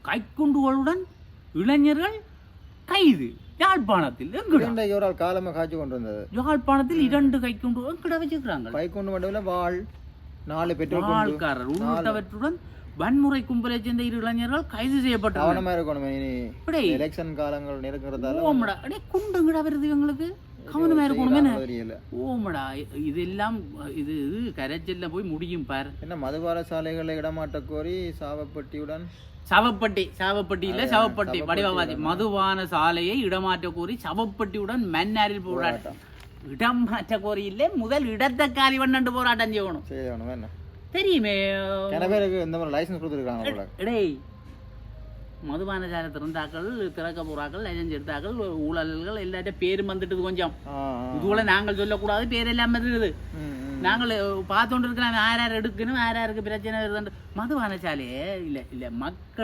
கைக்குண்டுகளுடன் இளைஞர்கள் கைது யாழ்ப்பாணத்தில். காலமாக காய்ச்சி கொண்டு வந்தது யாழ்ப்பாணத்தில் 2 கைக்குண்டு கிட வச்சுக்கிறாங்க. கைக்குண்டு மட்டும் வாழ் 4 பெட்ரோல் வாழ்காரர் உள்ளிட்டவற்றுடன் வன்முறை கும்பலை சேர்ந்த 2 இளைஞர்கள் கைது செய்யப்பட்டாங்க. எலெக்ஷன் காலங்கள் நெருங்குறதால ஓமடா அடே குண்டுங்கடா வருது எங்களுக்கு கவனமா இருக்கணுமே. ஓமடா இதெல்லாம் இது கரைச்சல்ல போய் முடியும் பார். என்ன மதுபான சாலைகளை இடமாட்ட கோரி சாவப்பட்டி இல்ல சவப்பட்டி வடிவாதி மதுபான சாலையை இடமாற்ற கோரி சவப்பட்டியுடன் மன்னாரில் போராட்டம். இடம் மாற்ற கோரி இல்லை, முதல் இடத்தை காலி பண்ணு போராட்டம் செய்யணும். தெரியுமே லைசன்ஸ் கொடுத்துருக்காங்க. இடேய் மதுபான சாலை திறந்தாக்கள் திறக்க போறாக்கள் லைசன்ஸ் எடுத்தாக்கள் ஊழல்கள் எல்லாத்தையும் பேரும் வந்துட்டு கொஞ்சம் இதுல நாங்கள் சொல்லக்கூடாது, பேர் எல்லாம் வருது. நாங்கள் பார்த்துட்டு இருக்கிறோம் யார் யார் எடுக்கணும் யார் யாருக்கு பிரச்சனை வருது. மதுபான சாலையே இல்ல மக்கள்